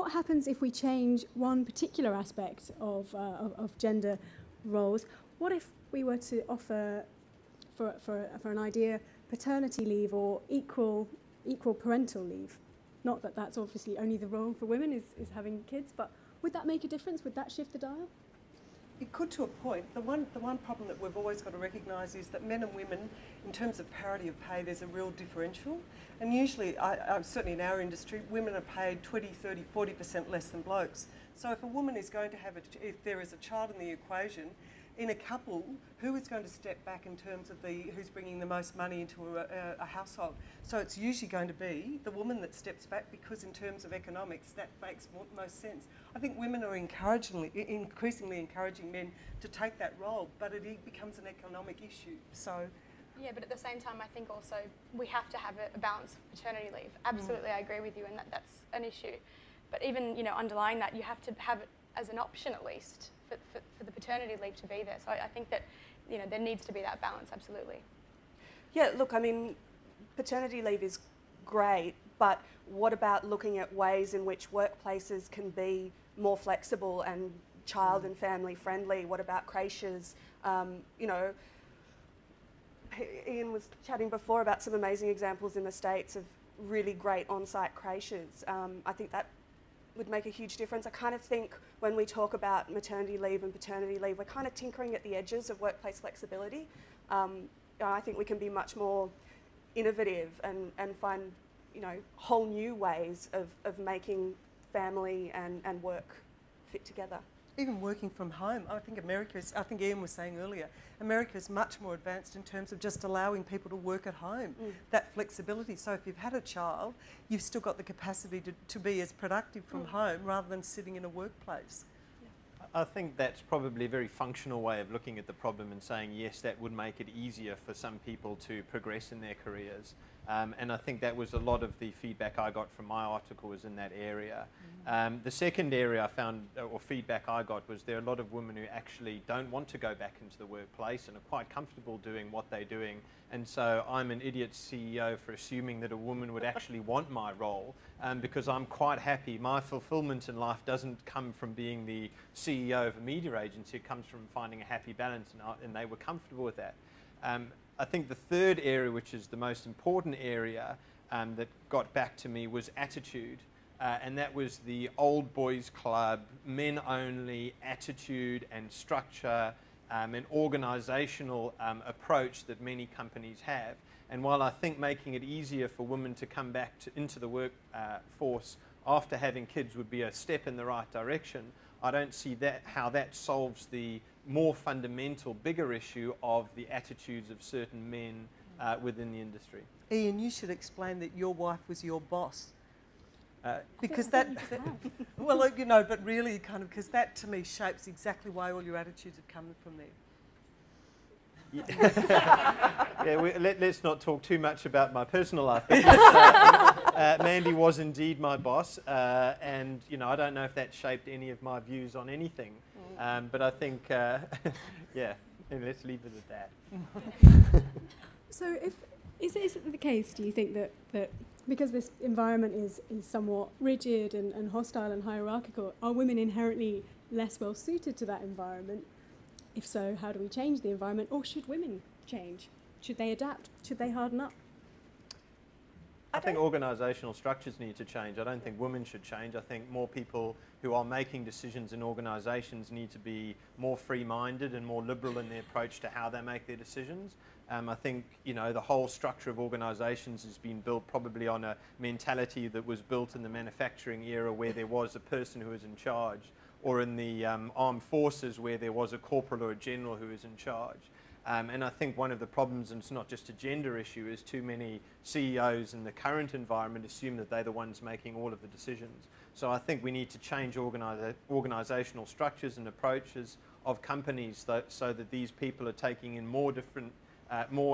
what happens if we change one particular aspect of gender roles? What if we were to offer, for an idea, paternity leave or equal parental leave? Not that that's obviously only the role for women is having kids, but would that make a difference? Would that shift the dial? It could, to a point. The one problem that we've always got to recognise is that men and women, in terms of parity of pay, there's a real differential. And usually, certainly in our industry, women are paid 20, 30, 40% less than blokes. So if a woman is going to have, if there is a child in the equation, in a couple, who is going to step back in terms of who's bringing the most money into a household? So it's usually going to be the woman that steps back, because in terms of economics, that makes most sense. I think women are increasingly encouraging men to take that role, but it becomes an economic issue. So. Yeah, but at the same time, I think also we have to have a balance of paternity leave. Absolutely, I agree with you, and that's an issue. But even, you know, underlying that, you have to have it as an option at least for the paternity leave to be there. So I think that, you know, there needs to be that balance, absolutely. Yeah, look, I mean, paternity leave is great, but what about looking at ways in which workplaces can be more flexible and child and family friendly? What about creches? You know, Ian was chatting before about some amazing examples in the States of really great on-site creches. I think that would make a huge difference. I kind of think when we talk about maternity leave and paternity leave, we're kind of tinkering at the edges of workplace flexibility. I think we can be much more innovative and find, you know, whole new ways of making family and work fit together. Even working from home, I think Ian was saying earlier, America is much more advanced in terms of just allowing people to work at home, that flexibility. So if you've had a child, you've still got the capacity to be as productive from home rather than sitting in a workplace. I think that's probably a very functional way of looking at the problem and saying, yes, that would make it easier for some people to progress in their careers. And I think that was a lot of the feedback I got from my article was in that area. The second area I found, or feedback I got, was there are a lot of women who actually don't want to go back into the workplace and are quite comfortable doing what they're doing. And so I'm an idiot CEO for assuming that a woman would actually want my role, because I'm quite happy. My fulfillment in life doesn't come from being the CEO of a media agency. It comes from finding a happy balance, and they were comfortable with that. I think the third area, which is the most important area that got back to me, was attitude. And that was the old boys club, men only attitude and structure and organisational approach that many companies have. And while I think making it easier for women to come back into the workforce after having kids would be a step in the right direction, I don't see how that solves the more fundamental, bigger issue of the attitudes of certain men within the industry. Ian, you should explain that your wife was your boss. Because that well, you know, but really kind of, because that to me shapes exactly why all your attitudes have come from there. Yeah, let's not talk too much about my personal life. But, Mandy was indeed my boss, and you know, I don't know if that shaped any of my views on anything, but I think, yeah, let's leave it at that. So, is it the case? Do you think that because this environment is somewhat rigid and hostile and hierarchical, are women inherently less well suited to that environment? If so, how do we change the environment? Or should women change? Should they adapt? Should they harden up? I think organisational structures need to change. I don't think women should change. I think more people who are making decisions in organisations need to be more free-minded and more liberal in their approach to how they make their decisions. I think, you know, the whole structure of organisations has been built probably on a mentality that was built in the manufacturing era, where there was a person who was in charge, or in the armed forces where there was a corporal or a general who was in charge. And I think one of the problems, and it's not just a gender issue, is too many CEOs in the current environment assume that they're the ones making all of the decisions. So I think we need to change organisational structures and approaches of companies so that these people are taking in more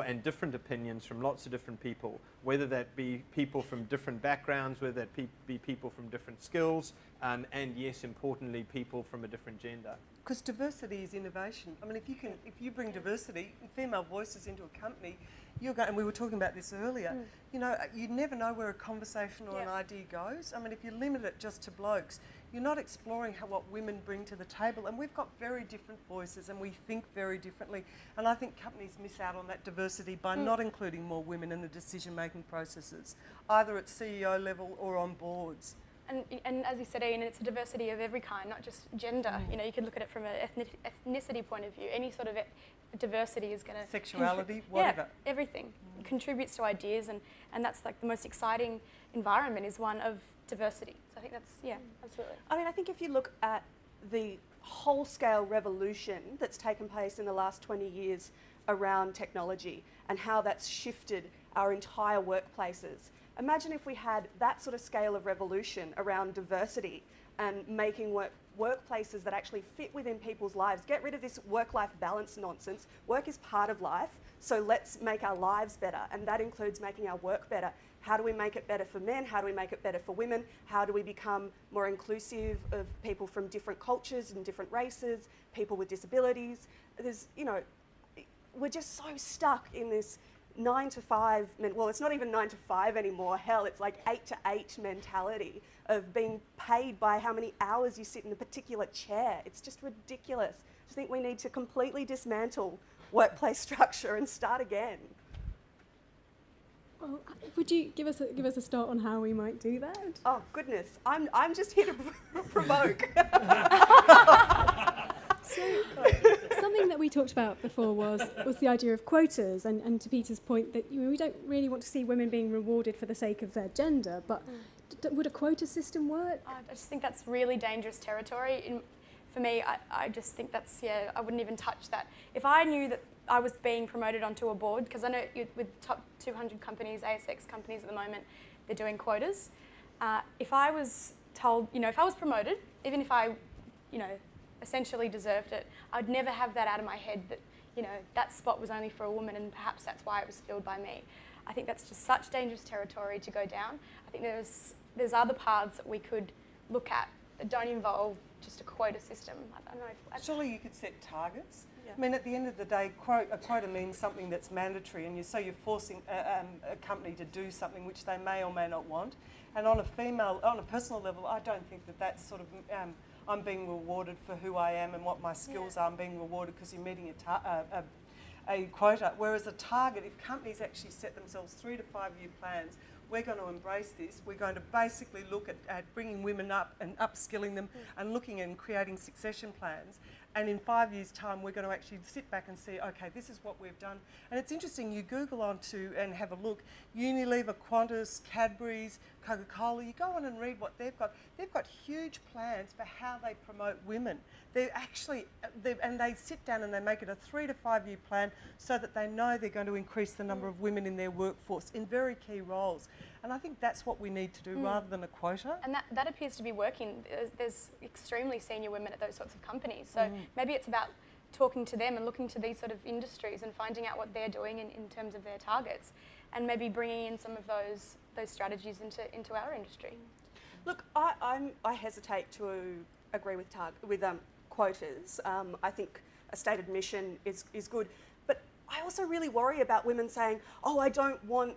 and different opinions from lots of different people, whether that be people from different backgrounds, whether that be people from different skills, and yes, importantly, people from a different gender. Because diversity is innovation. I mean, if you bring diversity, female voices into a company, you're going, and we were talking about this earlier, you know, you never know where a conversation or an idea goes. I mean, if you limit it just to blokes, you're not exploring what women bring to the table. And we've got very different voices and we think very differently. And I think companies miss out on that diversity by not including more women in the decision-making processes, either at CEO level or on boards. And as you said, Ian, it's a diversity of every kind, not just gender. You know, you could look at it from an ethnicity point of view. Any sort of diversity is going to... Sexuality, whatever. Yeah, everything. It contributes to ideas, and that's like the most exciting environment is one of diversity. So I think that's, yeah, absolutely. I mean, I think if you look at the whole-scale revolution that's taken place in the last 20 years around technology and how that's shifted our entire workplaces, imagine if we had that sort of scale of revolution around diversity and making workplaces that actually fit within people's lives. Get rid of this work-life balance nonsense. Work is part of life, so let's make our lives better, and that includes making our work better. How do we make it better for men? How do we make it better for women? How do we become more inclusive of people from different cultures and different races, people with disabilities? There's, you know, we're just so stuck in this 9 to 5, well, it's not even 9 to 5 anymore. Hell, it's like 8 to 8 mentality of being paid by how many hours you sit in a particular chair. It's just ridiculous. I just think we need to completely dismantle workplace structure and start again. Well, would you give us a start on how we might do that? Oh goodness, I'm just here to provoke. So, something that we talked about before was the idea of quotas, and to Peter's point that we don't really want to see women being rewarded for the sake of their gender, but would a quota system work? I just think that's really dangerous territory. For me, I just think that's, yeah, I wouldn't even touch that. If I knew that I was being promoted onto a board, because I know with top 200 companies, ASX companies at the moment, they're doing quotas. If I was told, you know, if I was promoted, even if I, you know, essentially deserved it, I'd never have that out of my head that, you know, that spot was only for a woman and perhaps that's why it was filled by me. I think that's just such dangerous territory to go down. I think there's other paths that we could look at that don't involve just a quota system. I don't know if... Surely you could set targets. Yeah. I mean, at the end of the day, a quota means something that's mandatory, and so you're forcing a company to do something which they may or may not want. And on a personal level, I don't think that that's sort of... I'm being rewarded for who I am and what my skills are. I'm being rewarded because you're meeting a quota. Whereas a target, if companies actually set themselves 3 to 5 year plans, we're going to embrace this. We're going to basically look at bringing women up and upskilling them and looking and creating succession plans. And in 5 years' time, we're going to actually sit back and see, okay, this is what we've done. And it's interesting, you Google onto and have a look, Unilever, Qantas, Cadbury's, Coca-Cola, you go on and read what they've got. They've got huge plans for how they promote women. They're actually, and they sit down and they make it a 3 to 5 year plan so that they know they're going to increase the number of women in their workforce in very key roles. And I think that's what we need to do rather than a quota. And that appears to be working. There's extremely senior women at those sorts of companies. So maybe it's about talking to them and looking to these sort of industries and finding out what they're doing in terms of their targets, and maybe bringing in some of those strategies into our industry. Look, I hesitate to agree with quotas. I think a stated mission is good, but I also really worry about women saying, oh, I don't want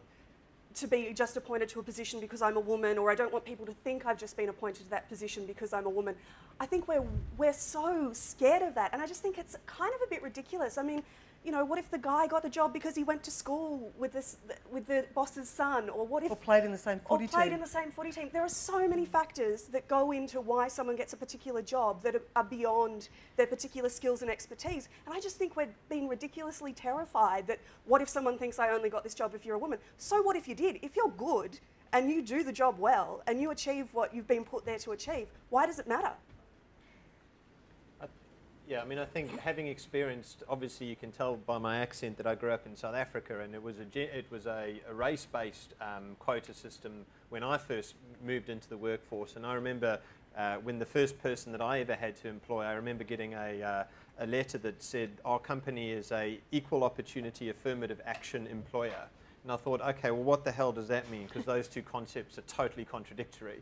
to be just appointed to a position because I'm a woman, or I don't want people to think I've just been appointed to that position because I'm a woman. I think we're so scared of that, and I just think it's kind of a bit ridiculous. I mean, you know, what if the guy got the job because he went to school with the boss's son, or what if... Or played in the same footy team. Or played in the same footy team. There are so many factors that go into why someone gets a particular job that are beyond their particular skills and expertise. And I just think we're being ridiculously terrified that what if someone thinks I only got this job if you're a woman? So what if you did? If you're good and you do the job well and you achieve what you've been put there to achieve, why does it matter? Yeah, I mean, I think having experienced, obviously you can tell by my accent that I grew up in South Africa, and it was a race-based quota system when I first moved into the workforce. And I remember when the first person that I ever had to employ, I remember getting a letter that said, our company is a equal opportunity affirmative action employer. And I thought, okay, well, what the hell does that mean? Because those two concepts are totally contradictory.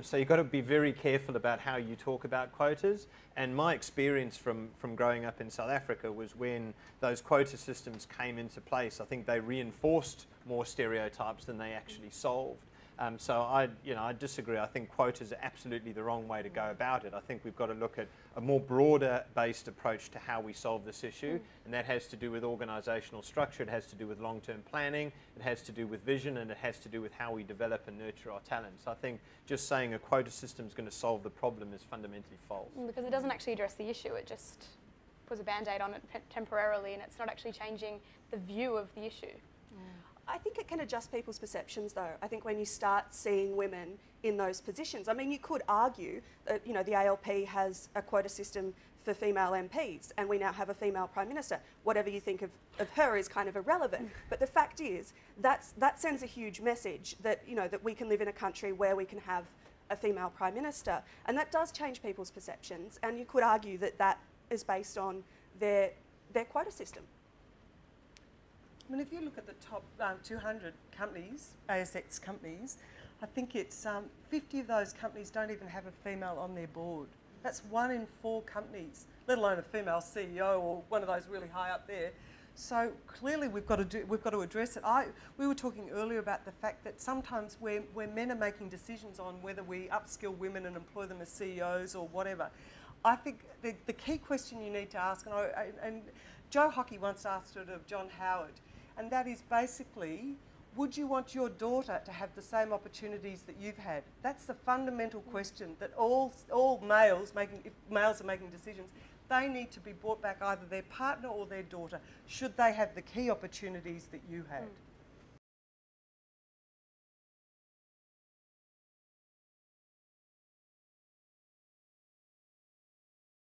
So you've got to be very careful about how you talk about quotas. And my experience from growing up in South Africa was when those quota systems came into place, I think they reinforced more stereotypes than they actually solved. So I disagree. I think quotas are absolutely the wrong way to go about it. I think we've got to look at a more broader-based approach to how we solve this issue, and that has to do with organisational structure, it has to do with long-term planning, it has to do with vision, and it has to do with how we develop and nurture our talents. I think just saying a quota system is going to solve the problem is fundamentally false. Because it doesn't actually address the issue, it just puts a band-aid on it temporarily, and it's not actually changing the view of the issue. I think it can adjust people's perceptions, though. I think when you start seeing women in those positions, I mean, you could argue that, you know, the ALP has a quota system for female MPs, and we now have a female Prime Minister. Whatever you think of her is kind of irrelevant. But the fact is, that sends a huge message that, you know, that we can live in a country where we can have a female Prime Minister. And that does change people's perceptions, and you could argue that that is based on their quota system. I mean, if you look at the top 200 companies, ASX companies, I think it's 50 of those companies don't even have a female on their board. That's 1 in 4 companies, let alone a female CEO or one of those really high up there. So clearly we've got to address it. We were talking earlier about the fact that sometimes where men are making decisions on whether we upskill women and employ them as CEOs or whatever, I think the key question you need to ask, and Joe Hockey once asked it of John Howard, and that is basically, would you want your daughter to have the same opportunities that you've had? That's the fundamental question that all males if males are making decisions, they need to be brought back either their partner or their daughter. Should they have the key opportunities that you had?